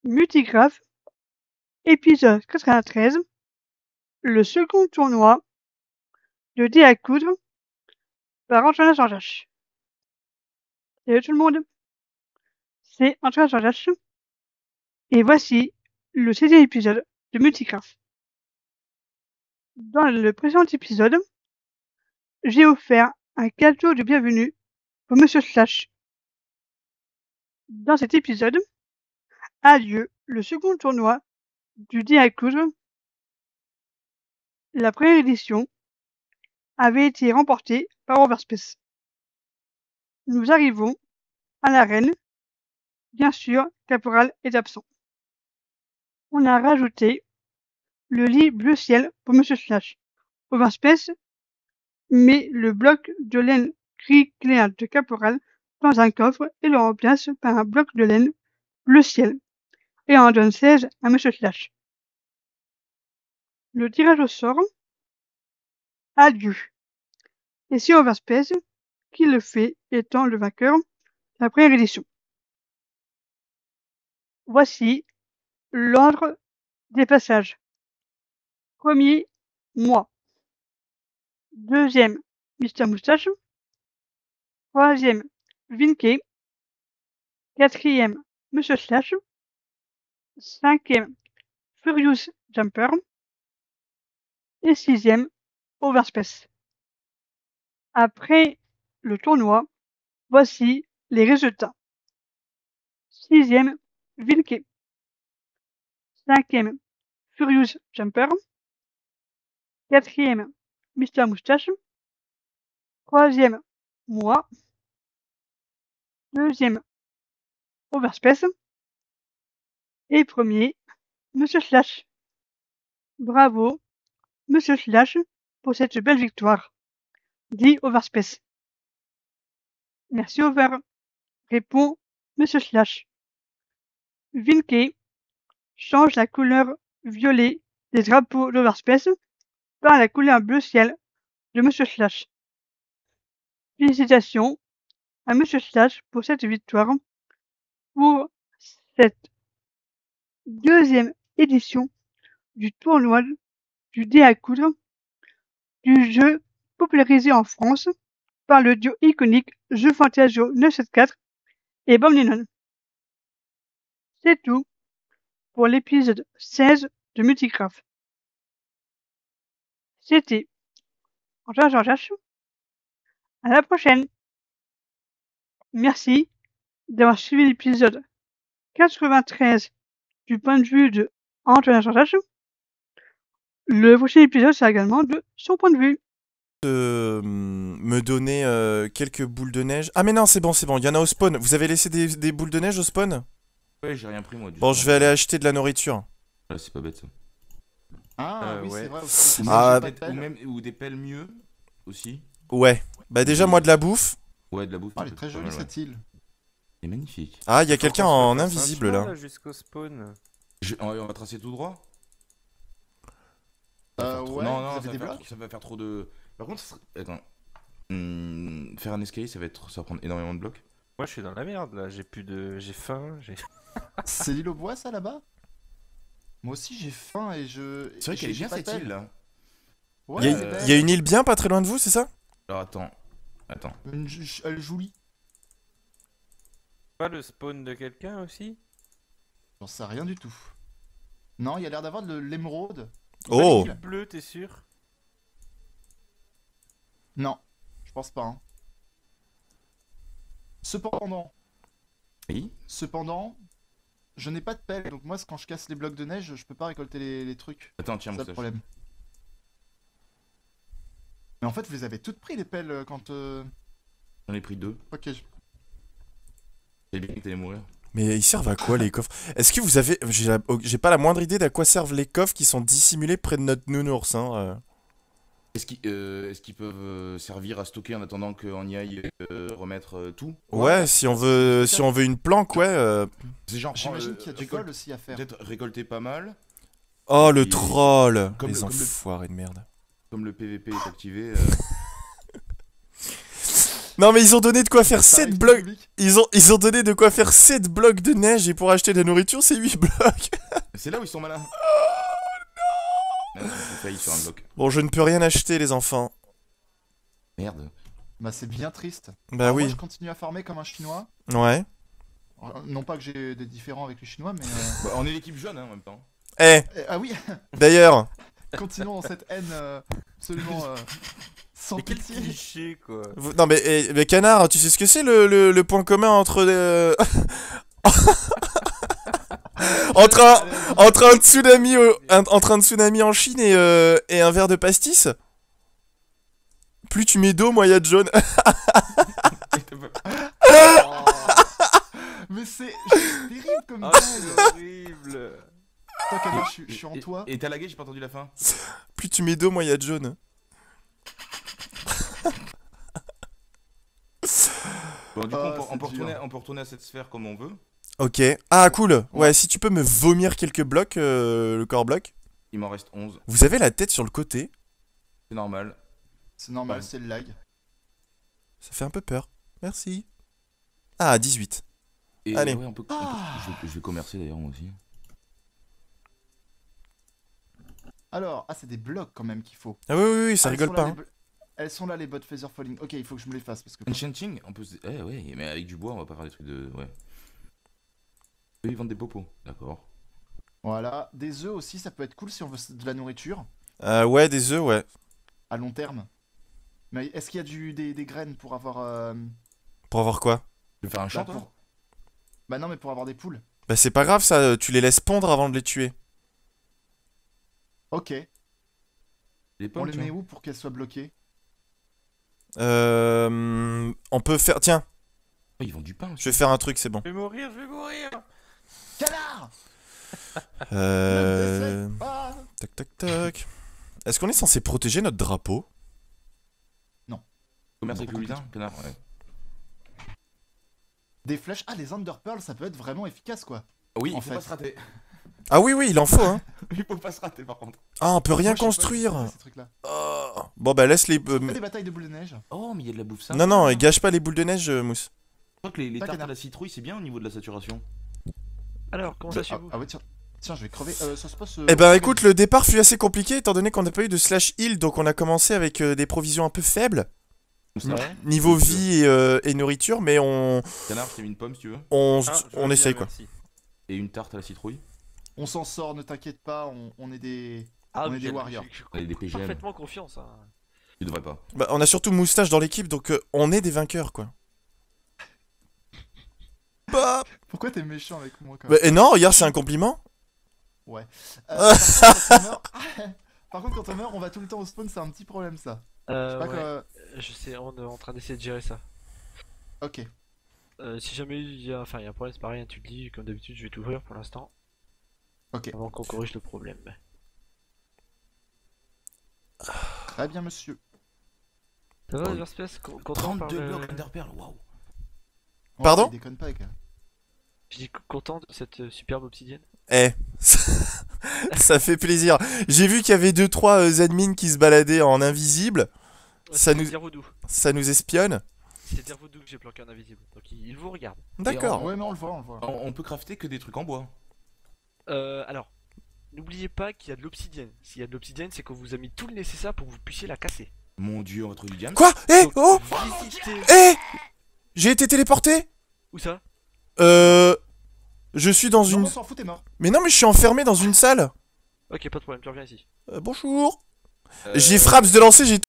Multigraph, épisode 93, le second tournoi de dés à coudre par Antonin Jean-Jacques. Salut tout le monde, c'est Antonin Jean-Jacques et voici le 16e épisode de Multigraph. Dans le précédent épisode, j'ai offert un cadeau de bienvenue pour Monsieur Slash. Dans cet épisode a lieu le second tournoi du dé à coudre. La première édition avait été remportée par Overspace. Nous arrivons à l'arène. Bien sûr, Caporal est absent. On a rajouté le lit bleu ciel pour Monsieur Slash. Overspace met le bloc de laine gris clair de Caporal dans un coffre et le remplace par un bloc de laine bleu ciel et en donne 16 à Monsieur Slash. Le tirage au sort a lieu. Et c'est Overspace qui le fait, étant le vainqueur de la première édition. Voici l'ordre des passages. Premier, moi. Deuxième, Mister Moustache. Troisième, Vinke. Quatrième, Monsieur Slash. Cinquième, Furious Jumper. Et sixième, Overspace. Après le tournoi, voici les résultats. Sixième, Vinke. Cinquième, Furious Jumper. Quatrième, Mister Moustache. Troisième, moi. Deuxième, Overspace. Et premier, Monsieur Slash. Bravo, Monsieur Slash, pour cette belle victoire, dit Overspace. Merci Over, répond Monsieur Slash. Vinke change la couleur violet des drapeaux d'Overspace par la couleur bleu ciel de Monsieur Slash. Félicitations à Monsieur Slash pour cette victoire, pour cette deuxième édition du tournoi du dé à coudre, du jeu popularisé en France par le duo iconique Jeux Fantasio 974 et Bob Lennon. C'est tout pour l'épisode 16 de Multigraph. C'était Antoine Jean-Jacques. À la prochaine. Merci d'avoir suivi l'épisode 93 du point de vue de Antoine Jean-Jacques. Le prochain épisode sera également de son point de vue. Me donner quelques boules de neige. Ah mais non, c'est bon, il y en a au spawn. Vous avez laissé des boules de neige au spawn? Ouais, j'ai rien pris moi. Bon, je vais aller acheter de la nourriture. Ouais, c'est pas bête ça. Ah oui, ouais. c'est vrai aussi. Ou des pelles mieux aussi. Ouais. Bah déjà, moi de la bouffe. Ouais, de la bouffe. Oh, elle est très jolie cette île. Elle est magnifique. Ah, il y a quelqu'un en invisible là. Jusqu'au spawn. On va tracer tout droit. Ouais, non, vous avez des blocs. ça va faire trop de. Par contre, attends. Faire un escalier, ça va prendre énormément de blocs. Moi, je suis dans la merde là. J'ai faim. C'est l'île au bois, ça là-bas? Moi aussi, j'ai faim et je. C'est vrai qu'elle est bien cette île là. Ouais, Il y a une île bien pas très loin de vous, c'est ça? Alors attends. Elle jolie. Pas le spawn de quelqu'un aussi? J'en sais rien du tout. Non, il y a l'air d'avoir de l'émeraude. Oh! Pas bleu, t'es sûr? Non, je pense pas. Hein. Cependant, Oui. je n'ai pas de pelle, donc moi, quand je casse les blocs de neige, je peux pas récolter les trucs. Attends, tiens, C'est ça le problème. Mais en fait, vous les avez toutes pris les pelles quand. J'en ai pris 2. Ok. J'ai bien que t'allais mourir. Mais ils servent à quoi les coffres? Est-ce que vous avez... J'ai pas la moindre idée d'à quoi servent les coffres qui sont dissimulés près de notre nounours, hein. Est-ce qu'ils peuvent servir à stocker en attendant qu'on y aille remettre tout? Ouais, si on veut une planque, ouais. C'est genre. J'imagine qu'il y a du vol aussi à faire. Peut-être récolter pas mal. Oh, le Et- troll! comme Les le- enfoirés de merde. Comme le PVP est activé. Non mais ils ont donné de quoi faire Ça 7 arrive blocs. public. Ils ont donné de quoi faire 7 blocs de neige et pour acheter de la nourriture, c'est 8 blocs. C'est là où ils sont malins. Oh non. J'ai failli sur un bloc. Bon, je ne peux rien acheter, les enfants. Merde. Bah c'est bien triste. Bah Alors, oui. Moi je continue à farmer comme un chinois. Ouais. Non pas que j'ai des différends avec les chinois, mais... Bah, on est l'équipe jeune hein, en même temps. Eh, Ah oui, d'ailleurs, continuons dans cette haine absolument sans Mais quel pitié. cliché, quoi. non mais canard, tu sais ce que c'est le point commun entre entre un tsunami entre un tsunami en Chine et un verre de pastis? Plus tu mets d'eau, moins il y a de jaune. Mais c'est terrible comme Ah, blague. c'est horrible. Toi, Canard, je suis en toi. Et t'as lagué, j'ai pas entendu la fin. Plus tu mets d'eau, moins il y a de jaune. Bon, du coup, Ah, on peut c'est dur. on peut retourner à cette sphère comme on veut. Ok. Ah cool. Ouais, si tu peux me vomir quelques blocs, le corps bloc. Il m'en reste 11. Vous avez la tête sur le côté. C'est normal. C'est normal, Ouais. c'est le lag. Ça fait un peu peur. Merci. Ah, 18. Et Allez. ouais, je vais commercer d'ailleurs moi aussi. Alors, ah, c'est des blocs quand même qu'il faut. Ah oui, oui, oui, ça Ah, elles rigole sont pas. là, hein. Elles sont là, les bots Feather Falling. Ok, il faut que je me les fasse parce que. Enchanting, on peut se... Eh ouais, mais avec du bois, on va pas faire des trucs de... Ouais. Eux, ils vendent des popos. D'accord. Voilà. Des œufs aussi, ça peut être cool si on veut de la nourriture Ouais, des œufs, ouais. à long terme. Mais est-ce qu'il y a des graines pour avoir. Pour avoir quoi? Je vais faire un champ, bah, toi Bah non, mais pour avoir des poules. Bah c'est pas grave ça, tu les laisses pondre avant de les tuer. Ok. Les On pommes, les tu met vois. où pour qu'elles soient bloquées? On peut faire... Tiens, Oh, ils vendent du pain aussi. je vais faire un truc, c'est bon. Je vais mourir, je vais mourir. Canard! Euh... Ah Tac tac tac. Est-ce qu'on est censé protéger notre drapeau? Commerce avec Non, le lutin, canard, ouais. Des flèches. Ah, les Underpearls, ça peut être vraiment efficace quoi. Oui, En il faut fait. pas se rater. Ah oui, oui, il en faut, hein. Il faut pas se rater par contre. Ah, on peut rien Moi, je sais pas construire. utiliser ces trucs-là. Oh. Bon bah laisse les... Ah, des batailles de boules de neige. Oh, mais il y a de la bouffe ça. Non, non, gâche pas les boules de neige, Mousse. Je crois que les Pas tartes à canard. la citrouille, c'est bien au niveau de la saturation. Alors, comment ça chez vous? Ah ouais, tiens. Tiens, je vais crever. Ça se passe. Eh ben écoute, le départ fut assez compliqué étant donné qu'on n'a pas eu de slash heal, donc on a commencé avec des provisions un peu faibles, Ouais. niveau vie et nourriture, mais Canard, je t'ai mis une pomme si tu veux. on Ah, je veux on bien, essaye quoi. merci. Et une tarte à la citrouille. On s'en sort, ne t'inquiète pas, on est des. Ah, On est mais des warriors. j'ai On est des PGM. parfaitement confiance. Hein. Tu devrais pas. Bah, on a surtout Moustache dans l'équipe, donc on est des vainqueurs quoi. Bah, Pourquoi t'es méchant avec moi quand bah, même et non, regarde, c'est un compliment. Par contre, quand on meurt, on va tout le temps au spawn, c'est un petit problème ça. Je sais pas Ouais, quoi. je sais, on est en train d'essayer de gérer ça. Ok. Si jamais il y a un problème, c'est pareil, hein, tu le dis, comme d'habitude, je vais t'ouvrir pour l'instant. Ok. Avant qu'on corrige le problème. Très bien, monsieur. Ça va, Oh. Verspace? Content par 32 le... blocs Underpearl, waouh. Ouais, Pardon il déconne pas, gars. Je dis content de cette superbe obsidienne. Eh, ça fait plaisir. J'ai vu qu'il y avait 2-3 admins qui se baladaient en invisible. Ça C'est nous- dire Voodoo. Ça nous espionne. C'est dire Voodoo que j'ai planqué en invisible. Donc il vous regarde. D'accord. Ouais, mais on le voit, on le voit. On peut crafter que des trucs en bois. Alors, n'oubliez pas qu'il y a de l'obsidienne. S'il y a de l'obsidienne, c'est qu'on vous a mis tout le nécessaire pour que vous puissiez la casser. Mon dieu, on va trouver du diamant. Quoi? Eh, Donc, oh, visitez... eh, j'ai été téléporté. Où ça? Je suis dans Non, une... on s'en fout, t'es mort. Mais non, mais je suis enfermé dans une salle. Ok, pas de problème, tu reviens ici. Bonjour. J'ai frappes de lancer, j'ai